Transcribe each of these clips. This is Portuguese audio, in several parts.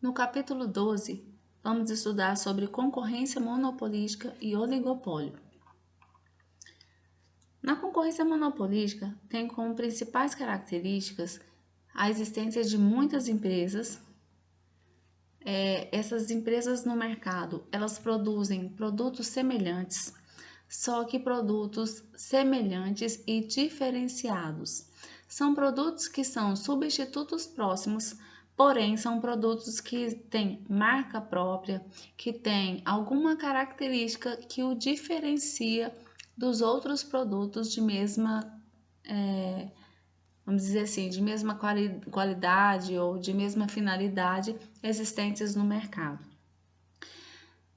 No capítulo 12, vamos estudar sobre concorrência monopolística e oligopólio. Na concorrência monopolística, tem como principais características a existência de muitas empresas. Essas empresas no mercado, elas produzem produtos semelhantes, só que produtos semelhantes e diferenciados. São produtos que são substitutos próximos, porém são produtos que têm marca própria, que têm alguma característica que o diferencia dos outros produtos de mesma, vamos dizer assim, de mesma qualidade ou de mesma finalidade existentes no mercado.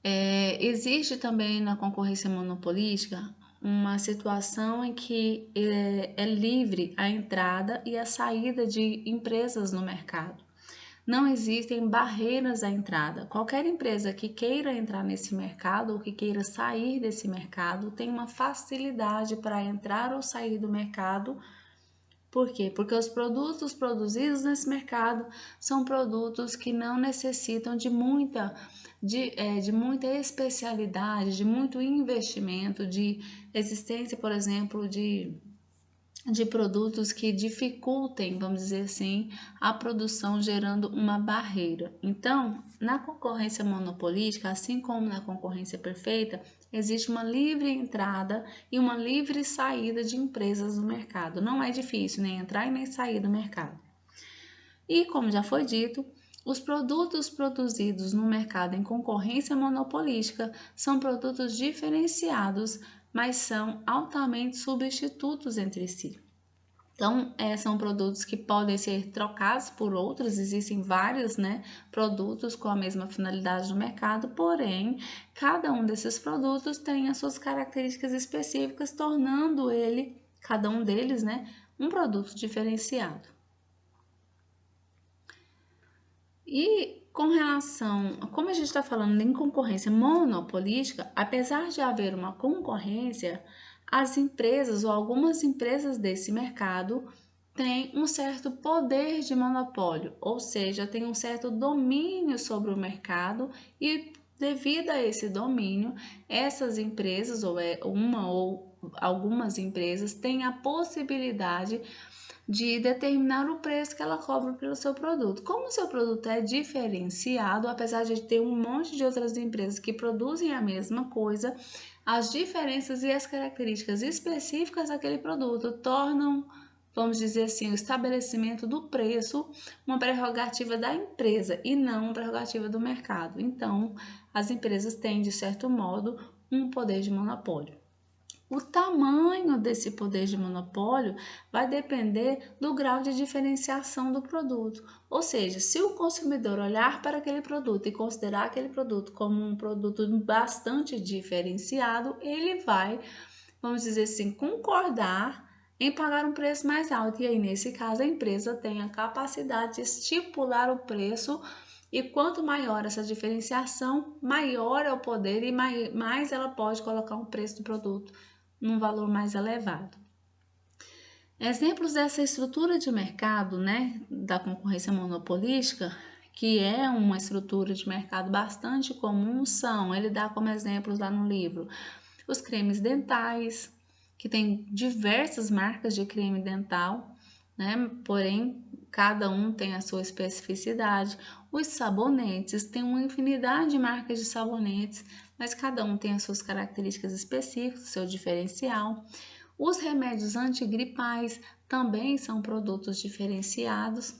Existe também na concorrência monopolística uma situação em que é livre a entrada e a saída de empresas no mercado. Não existem barreiras à entrada. Qualquer empresa que queira entrar nesse mercado ou que queira sair desse mercado tem uma facilidade para entrar ou sair do mercado. Por quê? Porque os produtos produzidos nesse mercado são produtos que não necessitam de muita especialidade, de muito investimento, de existência, por exemplo, de produtos que dificultem, vamos dizer assim, a produção, gerando uma barreira. Então, na concorrência monopolística, assim como na concorrência perfeita, existe uma livre entrada e uma livre saída de empresas no mercado. Não é difícil nem entrar e nem sair do mercado. E, como já foi dito, os produtos produzidos no mercado em concorrência monopolística são produtos diferenciados, mas são altamente substitutos entre si. Então, são produtos que podem ser trocados por outros, existem vários produtos com a mesma finalidade no mercado, porém, cada um desses produtos tem as suas características específicas, tornando cada um deles, um produto diferenciado. E com relação, como a gente está falando em concorrência monopolística, apesar de haver uma concorrência, as empresas ou algumas empresas desse mercado têm um certo poder de monopólio, ou seja, têm um certo domínio sobre o mercado e devido a esse domínio, essas empresas ou uma ou algumas empresas têm a possibilidade de determinar o preço que ela cobra pelo seu produto. Como o seu produto é diferenciado, apesar de ter um monte de outras empresas que produzem a mesma coisa, as diferenças e as características específicas daquele produto tornam, vamos dizer assim, o estabelecimento do preço uma prerrogativa da empresa e não uma prerrogativa do mercado. Então, as empresas têm, de certo modo, um poder de monopólio. O tamanho desse poder de monopólio vai depender do grau de diferenciação do produto. Ou seja, se o consumidor olhar para aquele produto e considerar aquele produto como um produto bastante diferenciado, ele vai, vamos dizer assim, concordar em pagar um preço mais alto. E aí, nesse caso, a empresa tem a capacidade de estipular o preço. E quanto maior essa diferenciação, maior é o poder e mais ela pode colocar um preço do produto num valor mais elevado. Exemplos dessa estrutura de mercado, da concorrência monopolística, que é uma estrutura de mercado bastante comum, ele dá como exemplos lá no livro, os cremes dentais, que tem diversas marcas de creme dental, porém cada um tem a sua especificidade. Os sabonetes, tem uma infinidade de marcas de sabonetes, mas cada um tem as suas características específicas, seu diferencial. Os remédios antigripais também são produtos diferenciados,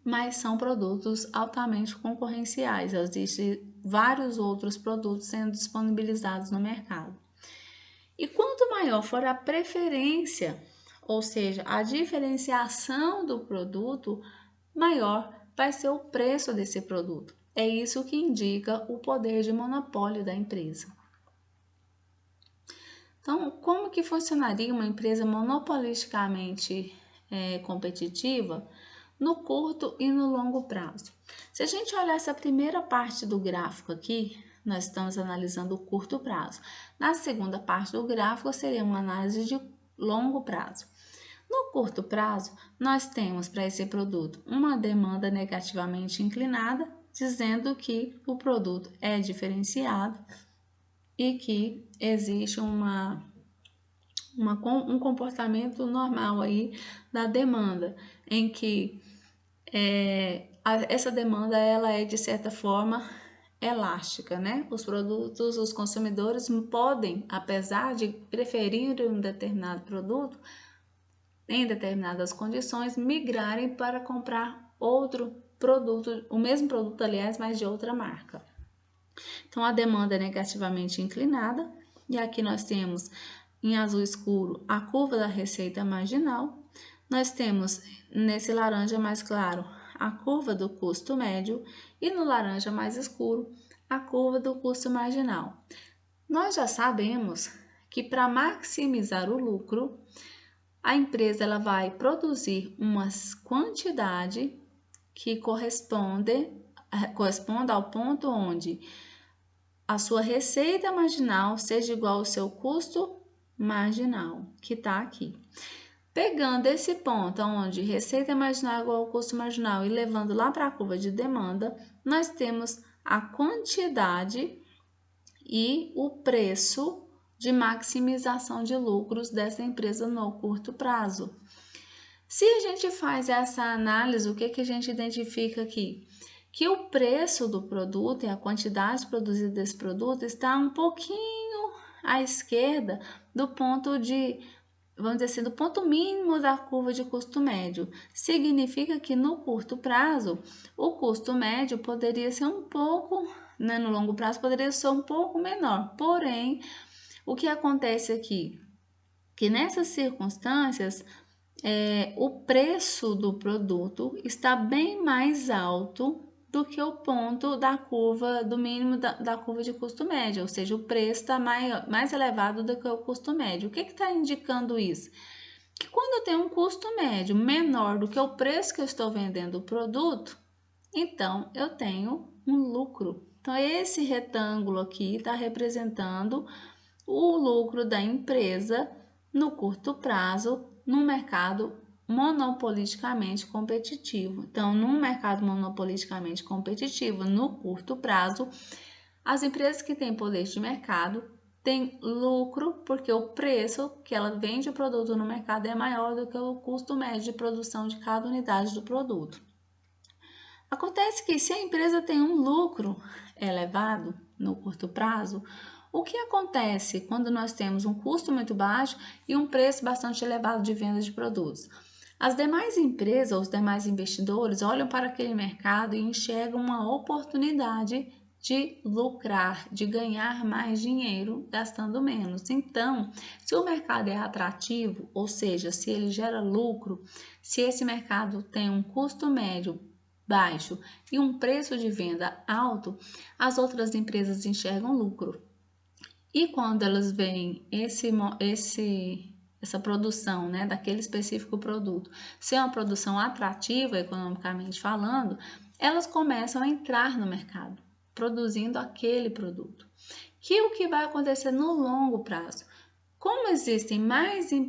mas são produtos altamente concorrenciais. Existem vários outros produtos sendo disponibilizados no mercado. E quanto maior for a preferência, ou seja, a diferenciação do produto, maior vai ser o preço desse produto. É isso que indica o poder de monopólio da empresa. Então, como que funcionaria uma empresa monopolisticamente competitiva no curto e no longo prazo? Se a gente olhar essa primeira parte do gráfico aqui, nós estamos analisando o curto prazo. Na segunda parte do gráfico seria uma análise de longo prazo. No curto prazo, nós temos para esse produto uma demanda negativamente inclinada, dizendo que o produto é diferenciado e que existe um comportamento normal aí da demanda, em que essa demanda ela é de certa forma elástica, né? Os produtos, os consumidores podem, apesar de preferirem um determinado produto, em determinadas condições, migrarem para comprar outro produto, o mesmo produto, aliás, mas de outra marca. Então, a demanda é negativamente inclinada, e aqui nós temos em azul escuro a curva da receita marginal. Nós temos nesse laranja mais claro a curva do custo médio e no laranja mais escuro a curva do custo marginal. Nós já sabemos que para maximizar o lucro, a empresa ela vai produzir uma quantidade que corresponda ao ponto onde a sua receita marginal seja igual ao seu custo marginal, que está aqui. Pegando esse ponto onde receita marginal é igual ao custo marginal e levando lá para a curva de demanda, nós temos a quantidade e o preço de maximização de lucros dessa empresa no curto prazo. Se a gente faz essa análise, o que a gente identifica aqui? Que o preço do produto e a quantidade produzida desse produto está um pouquinho à esquerda do ponto de, vamos dizer assim, do ponto mínimo da curva de custo médio. Significa que no curto prazo, o custo médio poderia ser um pouco, né, no longo prazo poderia ser um pouco menor. Porém, o que acontece aqui? Que nessas circunstâncias, o preço do produto está bem mais alto do que o ponto da curva, do mínimo da curva de custo médio, ou seja, o preço está mais elevado do que o custo médio. O que está indicando isso? Que quando eu tenho um custo médio menor do que o preço que eu estou vendendo o produto, então eu tenho um lucro. Então, esse retângulo aqui está representando o lucro da empresa no curto prazo, no mercado monopolisticamente competitivo. Então, num mercado monopolisticamente competitivo, no curto prazo, as empresas que têm poder de mercado têm lucro porque o preço que ela vende o produto no mercado é maior do que o custo médio de produção de cada unidade do produto. Acontece que se a empresa tem um lucro elevado no curto prazo, o que acontece quando nós temos um custo muito baixo e um preço bastante elevado de venda de produtos? As demais empresas, os demais investidores olham para aquele mercado e enxergam uma oportunidade de lucrar, de ganhar mais dinheiro gastando menos. Então, se o mercado é atrativo, ou seja, se ele gera lucro, se esse mercado tem um custo médio baixo e um preço de venda alto, as outras empresas enxergam lucro. E quando elas veem essa produção, né, daquele específico produto ser uma produção atrativa economicamente falando, elas começam a entrar no mercado, produzindo aquele produto. O que vai acontecer no longo prazo? Como existem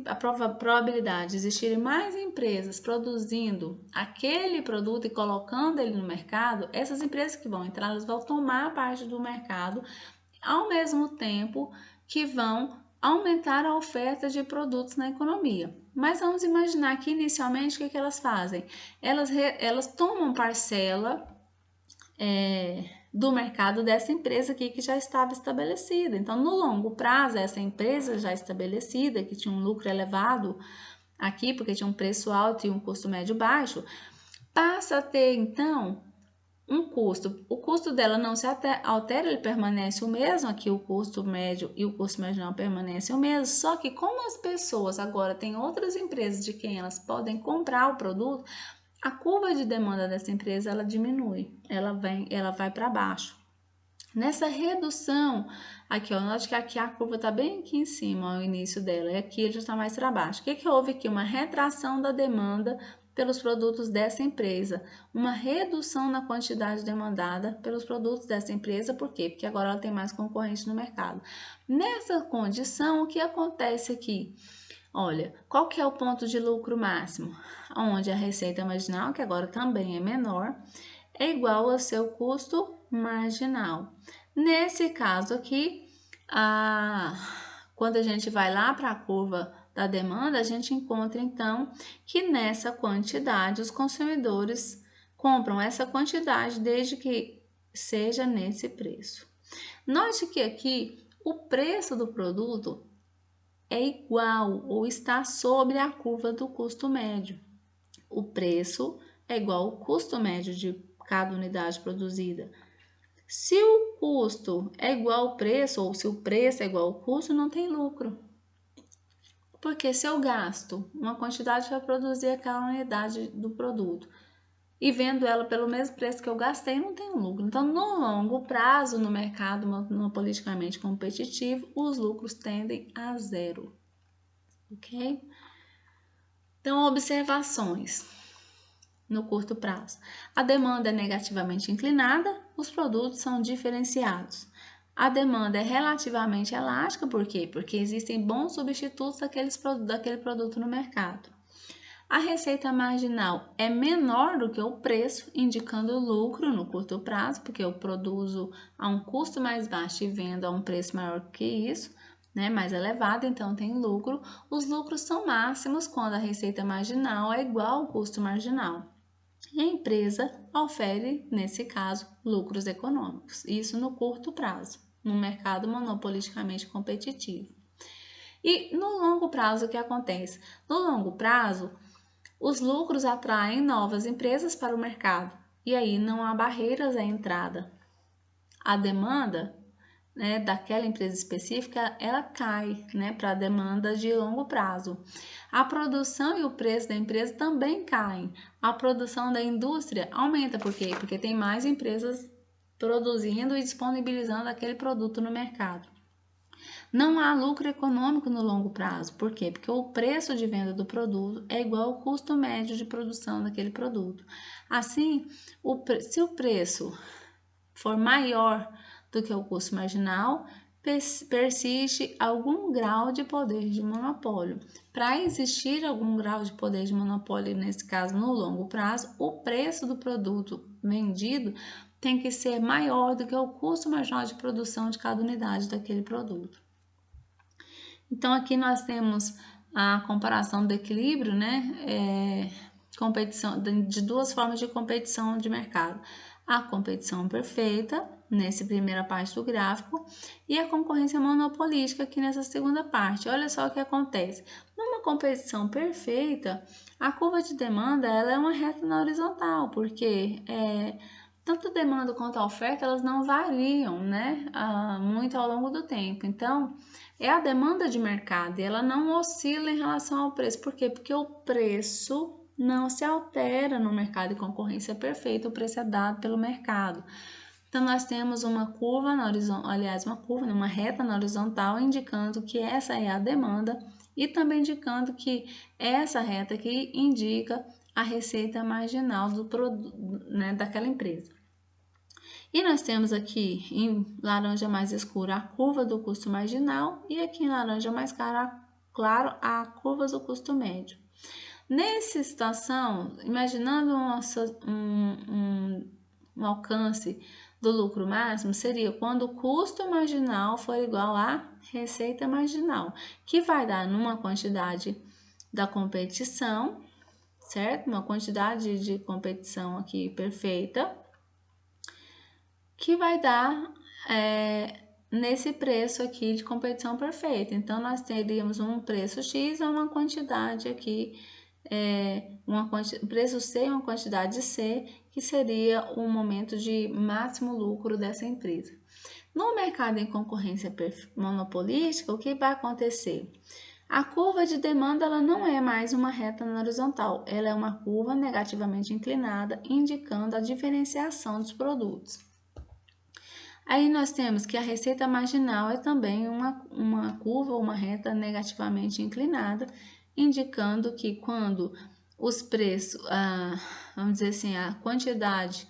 a probabilidade de existirem mais empresas produzindo aquele produto e colocando ele no mercado, essas empresas que vão entrar, elas vão tomar parte do mercado ao mesmo tempo que vão aumentar a oferta de produtos na economia. Mas vamos imaginar que inicialmente o que elas fazem? Elas tomam parcela do mercado dessa empresa aqui que já estava estabelecida. Então, no longo prazo, essa empresa já estabelecida, que tinha um lucro elevado aqui, porque tinha um preço alto e um custo médio baixo, passa a ter, então, um custo. O custo dela não se altera, ele permanece o mesmo, aqui o custo médio e o custo marginal permanecem o mesmo, só que como as pessoas agora têm outras empresas de quem elas podem comprar o produto, a curva de demanda dessa empresa ela diminui, ela vai para baixo. Nessa redução, aqui, ó, note que aqui a curva está bem aqui em cima, ó, o início dela, e aqui ele já está mais para baixo. O que houve aqui? Uma retração da demanda pelos produtos dessa empresa, uma redução na quantidade demandada pelos produtos dessa empresa, por quê? Porque agora ela tem mais concorrente no mercado. Nessa condição, o que acontece aqui? Olha, qual que é o ponto de lucro máximo? Onde a receita marginal, que agora também é menor, é igual ao seu custo marginal. Nesse caso aqui, quando a gente vai lá para a curva da demanda, a gente encontra então que nessa quantidade os consumidores compram essa quantidade desde que seja nesse preço. Note que aqui o preço do produto é igual ou está sobre a curva do custo médio. O preço é igual ao custo médio de cada unidade produzida. Se o custo é igual ao preço, ou se o preço é igual ao custo, não tem lucro. Porque se eu gasto uma quantidade para produzir aquela unidade do produto e vendo ela pelo mesmo preço que eu gastei, não tem lucro. Então, no longo prazo, no mercado monopolisticamente competitivo, os lucros tendem a zero. Ok? Então, observações no curto prazo. A demanda é negativamente inclinada, os produtos são diferenciados. A demanda é relativamente elástica, por quê? Porque existem bons substitutos daquele produto no mercado. A receita marginal é menor do que o preço, indicando lucro no curto prazo, porque eu produzo a um custo mais baixo e vendo a um preço maior que isso, né, mais elevado, então tem lucro. Os lucros são máximos quando a receita marginal é igual ao custo marginal. E a empresa ofere, nesse caso, lucros econômicos, isso no curto prazo, no mercado monopolisticamente competitivo. E no longo prazo, o que acontece? No longo prazo, os lucros atraem novas empresas para o mercado e aí não há barreiras à entrada. A demanda, né, daquela empresa específica, ela cai, né, para a demanda de longo prazo. A produção e o preço da empresa também caem. A produção da indústria aumenta, por quê? Porque tem mais empresas produzindo e disponibilizando aquele produto no mercado. Não há lucro econômico no longo prazo. Por quê? Porque o preço de venda do produto é igual ao custo médio de produção daquele produto. Assim, se o preço for maior do que o custo marginal, persiste algum grau de poder de monopólio. Para existir algum grau de poder de monopólio, nesse caso no longo prazo, o preço do produto vendido tem que ser maior do que o custo marginal de produção de cada unidade daquele produto. Então, aqui nós temos a comparação do equilíbrio, né? Competição, de duas formas de competição de mercado. A competição perfeita, nessa primeira parte do gráfico, e a concorrência monopolística aqui nessa segunda parte. Olha só o que acontece. Numa competição perfeita, a curva de demanda ela é uma reta na horizontal, porque tanto a demanda quanto a oferta elas não variam, né, muito ao longo do tempo. Então, é a demanda de mercado e ela não oscila em relação ao preço. Por quê? Porque o preço não se altera no mercado de concorrência perfeita, o preço é dado pelo mercado. Então, nós temos uma curva na horizontal, aliás, uma reta na horizontal, indicando que essa é a demanda e também indicando que essa reta aqui indica a receita marginal do produto, né, daquela empresa. E nós temos aqui em laranja mais escura a curva do custo marginal e aqui em laranja mais claro a curva do custo médio. Nessa situação, imaginando um alcance do lucro máximo, seria quando o custo marginal for igual à receita marginal, que vai dar numa quantidade da competição, certo? Uma quantidade de competição aqui perfeita, que vai dar nesse preço aqui de competição perfeita. Então, nós teríamos um preço X a uma quantidade aqui, preço C e uma quantidade C, que seria o momento de máximo lucro dessa empresa. No mercado em concorrência monopolística, o que vai acontecer? A curva de demanda ela não é mais uma reta na horizontal, ela é uma curva negativamente inclinada, indicando a diferenciação dos produtos. Aí nós temos que a receita marginal é também uma curva ou uma reta negativamente inclinada, indicando que quando os preços, vamos dizer assim, a quantidade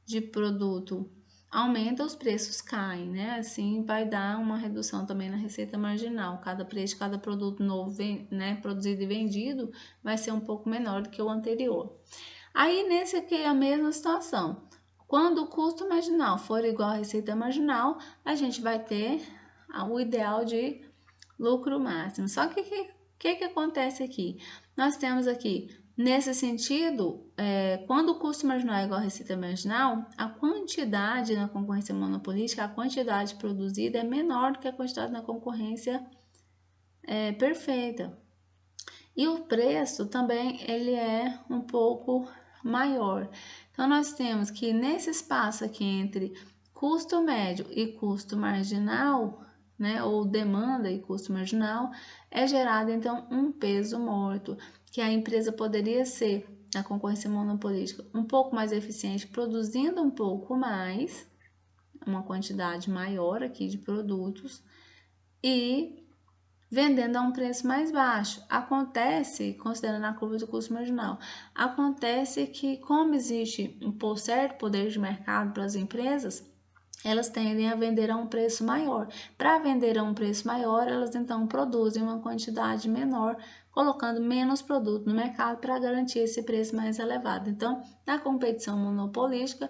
de produto aumenta, os preços caem, né? Assim vai dar uma redução também na receita marginal. Cada preço de cada produto novo, né, produzido e vendido vai ser um pouco menor do que o anterior. Aí nesse aqui é a mesma situação. Quando o custo marginal for igual à receita marginal, a gente vai ter o ideal de lucro máximo. Só que que acontece aqui? Nós temos aqui, nesse sentido, quando o custo marginal é igual à receita marginal, a quantidade na concorrência monopolística, a quantidade produzida é menor do que a quantidade na concorrência perfeita. E o preço também ele é um pouco maior. Então, nós temos que nesse espaço aqui entre custo médio e custo marginal, né, ou demanda e custo marginal, é gerado então um peso morto, que a empresa poderia ser, na concorrência monopolística, um pouco mais eficiente, produzindo um pouco mais, uma quantidade maior aqui de produtos, e vendendo a um preço mais baixo. Acontece, considerando a curva do custo marginal, acontece que como existe um certo poder de mercado para as empresas, elas tendem a vender a um preço maior. Para vender a um preço maior, elas então produzem uma quantidade menor, colocando menos produto no mercado para garantir esse preço mais elevado. Então, na competição monopolística,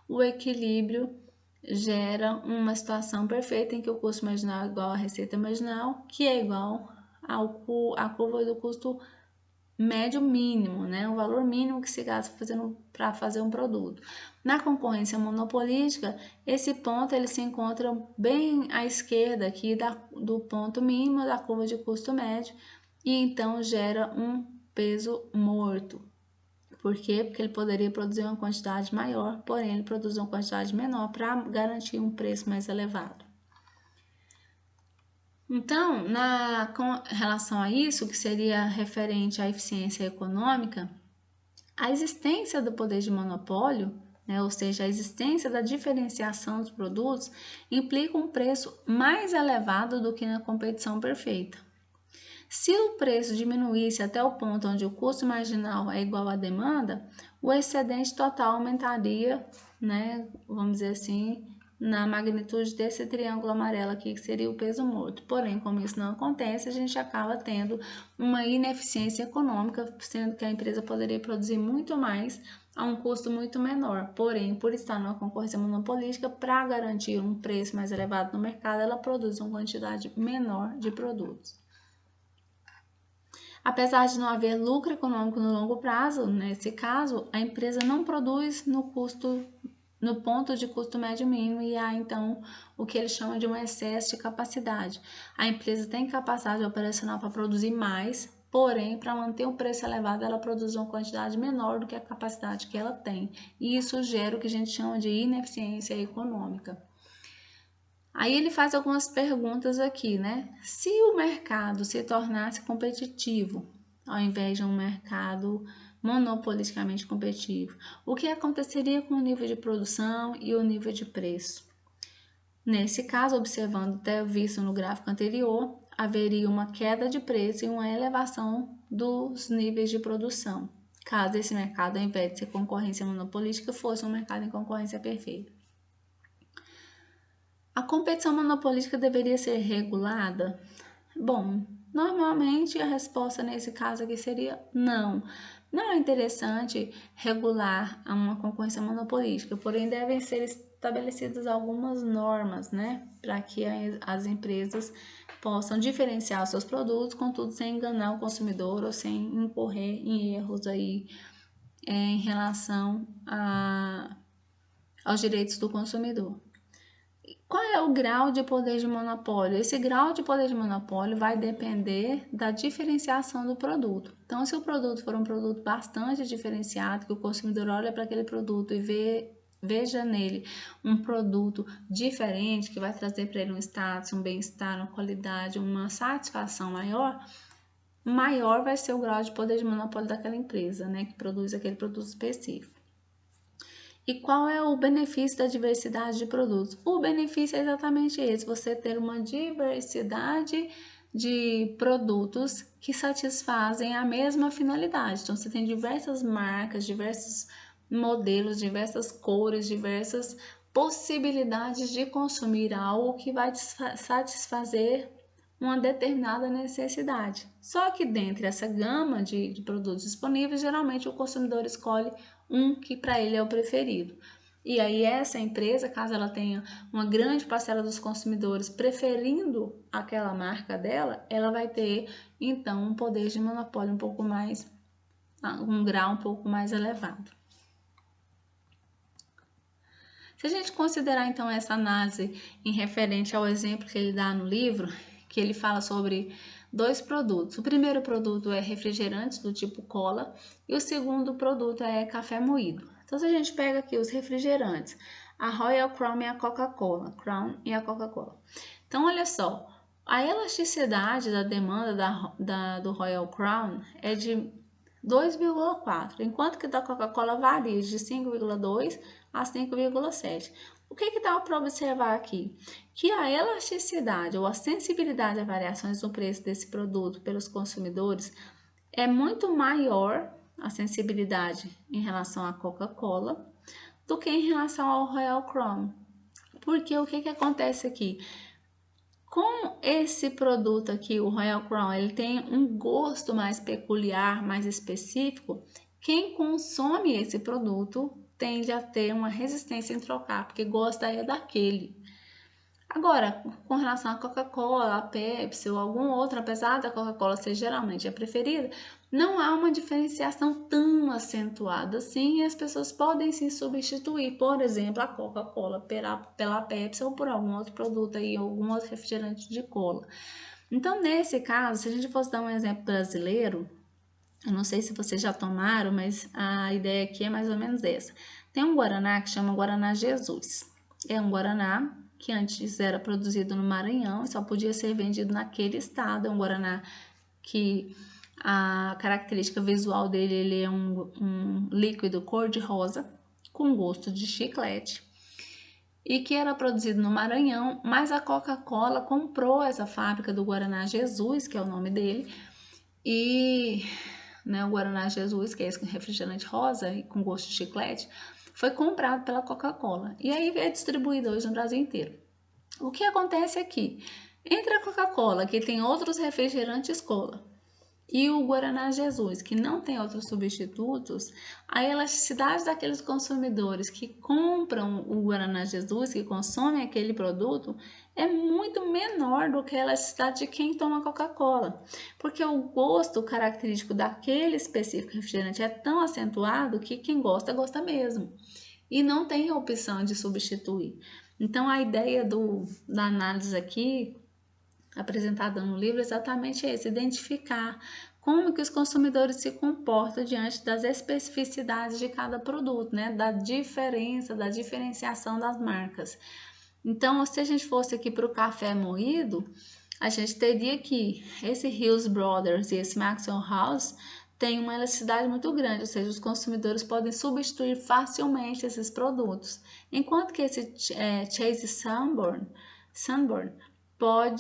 o equilíbrio gera uma situação perfeita em que o custo marginal é igual à receita marginal, que é igual à curva do custo médio mínimo, né? O valor mínimo que se gasta para fazer um produto. Na concorrência monopolística, esse ponto ele se encontra bem à esquerda aqui do ponto mínimo da curva de custo médio e então gera um peso morto. Por quê? Porque ele poderia produzir uma quantidade maior, porém ele produz uma quantidade menor para garantir um preço mais elevado. Então, com relação a isso, que seria referente à eficiência econômica, a existência do poder de monopólio, né, ou seja, a existência da diferenciação dos produtos, implica um preço mais elevado do que na competição perfeita. Se o preço diminuísse até o ponto onde o custo marginal é igual à demanda, o excedente total aumentaria, né, vamos dizer assim, na magnitude desse triângulo amarelo aqui, que seria o peso morto. Porém, como isso não acontece, a gente acaba tendo uma ineficiência econômica, sendo que a empresa poderia produzir muito mais a um custo muito menor. Porém, por estar numa concorrência monopolística, para garantir um preço mais elevado no mercado, ela produz uma quantidade menor de produtos. Apesar de não haver lucro econômico no longo prazo, nesse caso, a empresa não produz no ponto de custo médio mínimo e há então o que eles chamam de um excesso de capacidade. A empresa tem capacidade operacional para produzir mais, porém, para manter o preço elevado, ela produz uma quantidade menor do que a capacidade que ela tem. E isso gera o que a gente chama de ineficiência econômica. Aí ele faz algumas perguntas aqui, né? Se o mercado se tornasse competitivo, ao invés de um mercado monopolisticamente competitivo, o que aconteceria com o nível de produção e o nível de preço? Nesse caso, observando até visto no gráfico anterior, haveria uma queda de preço e uma elevação dos níveis de produção, caso esse mercado, ao invés de ser concorrência monopolística, fosse um mercado em concorrência perfeita. A competição monopolística deveria ser regulada? Bom, normalmente a resposta nesse caso aqui seria não. Não é interessante regular uma concorrência monopolística, porém devem ser estabelecidas algumas normas, né, para que as empresas possam diferenciar os seus produtos, contudo sem enganar o consumidor ou sem incorrer em erros aí em relação aos direitos do consumidor. Qual é o grau de poder de monopólio? Esse grau de poder de monopólio vai depender da diferenciação do produto. Então, se o produto for um produto bastante diferenciado, que o consumidor olha para aquele produto e veja nele um produto diferente, que vai trazer para ele um status, um bem-estar, uma qualidade, uma satisfação maior vai ser o grau de poder de monopólio daquela empresa, né, que produz aquele produto específico. E qual é o benefício da diversidade de produtos? O benefício é exatamente esse, você ter uma diversidade de produtos que satisfazem a mesma finalidade. Então, você tem diversas marcas, diversos modelos, diversas cores, diversas possibilidades de consumir algo que vai satisfazer uma determinada necessidade. Só que dentre essa gama de produtos disponíveis, geralmente o consumidor escolhe um que para ele é o preferido. E aí essa empresa, caso ela tenha uma grande parcela dos consumidores preferindo aquela marca dela, ela vai ter então um poder de monopólio um pouco mais, um grau um pouco mais elevado. Se a gente considerar então essa análise em referente ao exemplo que ele dá no livro, que ele fala sobre dois produtos. O primeiro produto é refrigerantes do tipo cola e o segundo produto é café moído. Então, se a gente pega aqui os refrigerantes, a Royal Crown e a Coca-Cola. Então, olha só, a elasticidade da demanda do Royal Crown é de 2,4, enquanto que da Coca-Cola varia de 5,2 a 5,7. O que dá para observar aqui? Que a elasticidade ou a sensibilidade a variações no preço desse produto pelos consumidores é muito maior, a sensibilidade em relação à Coca-Cola, do que em relação ao Royal Crown. Porque o que acontece aqui? Com esse produto aqui, o Royal Crown, ele tem um gosto mais peculiar, mais específico. Quem consome esse produto tende a ter uma resistência em trocar, porque gosta daquele. Agora, com relação à Coca-Cola, a Pepsi ou algum outro, apesar da Coca-Cola ser geralmente a preferida, não há uma diferenciação tão acentuada assim e as pessoas podem se substituir, por exemplo, a Coca-Cola pela Pepsi ou por algum outro produto aí, algum outro refrigerante de cola. Então, nesse caso, se a gente fosse dar um exemplo brasileiro, eu não sei se vocês já tomaram, mas a ideia aqui é mais ou menos essa. Tem um Guaraná que chama Guaraná Jesus. É um Guaraná que antes era produzido no Maranhão e só podia ser vendido naquele estado. É um Guaraná que a característica visual dele, ele é um líquido cor-de-rosa com gosto de chiclete e que era produzido no Maranhão, mas a Coca-Cola comprou essa fábrica do Guaraná Jesus, que é o nome dele, e o Guaraná Jesus, que é esse refrigerante rosa e com gosto de chiclete, foi comprado pela Coca-Cola e aí é distribuído hoje no Brasil inteiro. O que acontece aqui? Entre a Coca-Cola, que tem outros refrigerantes cola, e o Guaraná Jesus, que não tem outros substitutos, a elasticidade daqueles consumidores que compram o Guaraná Jesus, que consomem aquele produto, é muito menor do que a elasticidade de quem toma Coca-Cola, porque o gosto característico daquele específico refrigerante é tão acentuado que quem gosta, gosta mesmo, e não tem a opção de substituir. Então, a ideia da análise aqui, apresentada no livro, é exatamente esse, identificar como que os consumidores se comportam diante das especificidades de cada produto, da diferença, da diferenciação das marcas. Então, se a gente fosse aqui para o café moído, a gente teria que esse Hills Brothers e esse Maxwell House tem uma elasticidade muito grande, ou seja, os consumidores podem substituir facilmente esses produtos, enquanto que esse Chase Sanborn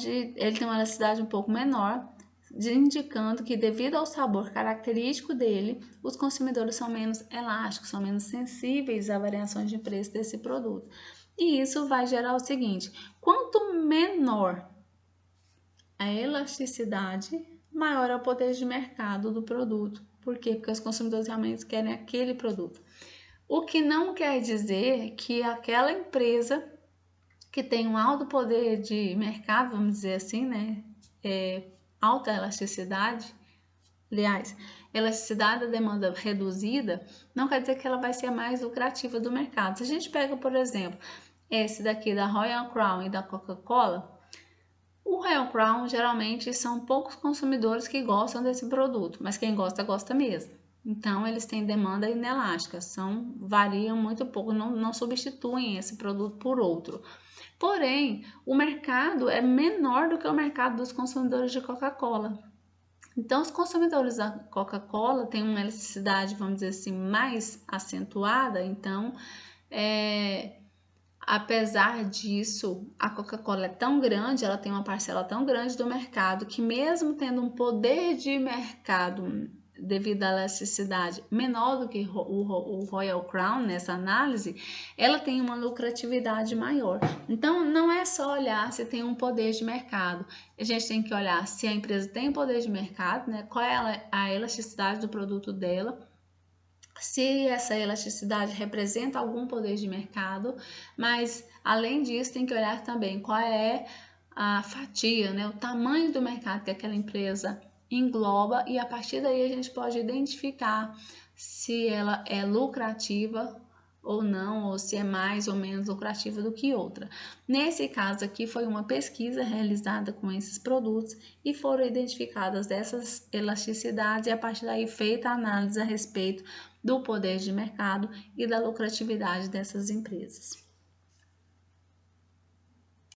ele tem uma elasticidade um pouco menor, indicando que devido ao sabor característico dele, os consumidores são menos elásticos, são menos sensíveis a variações de preço desse produto. E isso vai gerar o seguinte: quanto menor a elasticidade, maior é o poder de mercado do produto. Por quê? Porque os consumidores realmente querem aquele produto. O que não quer dizer que aquela empresa que tem um alto poder de mercado, vamos dizer assim, alta elasticidade, aliás, elasticidade da demanda reduzida, não quer dizer que ela vai ser a mais lucrativa do mercado. Se a gente pega, por exemplo, esse daqui da Royal Crown e da Coca-Cola, o Royal Crown geralmente são poucos consumidores que gostam desse produto, mas quem gosta, gosta mesmo. Então, eles têm demanda inelástica, variam muito pouco, não substituem esse produto por outro. Porém, o mercado é menor do que o mercado dos consumidores de Coca-Cola. Então, os consumidores da Coca-Cola têm uma elasticidade, vamos dizer assim, mais acentuada. Então, apesar disso, a Coca-Cola é tão grande, ela tem uma parcela tão grande do mercado, que mesmo tendo um poder de mercado devido à elasticidade menor do que o Royal Crown nessa análise, ela tem uma lucratividade maior. Então, não é só olhar se tem um poder de mercado, a gente tem que olhar se a empresa tem poder de mercado, né? Qual é a elasticidade do produto dela, se essa elasticidade representa algum poder de mercado, mas além disso tem que olhar também qual é a fatia, né, o tamanho do mercado que aquela empresa engloba, e a partir daí a gente pode identificar se ela é lucrativa ou não, ou se é mais ou menos lucrativa do que outra. Nesse caso aqui foi uma pesquisa realizada com esses produtos e foram identificadas essas elasticidades e a partir daí feita a análise a respeito do poder de mercado e da lucratividade dessas empresas.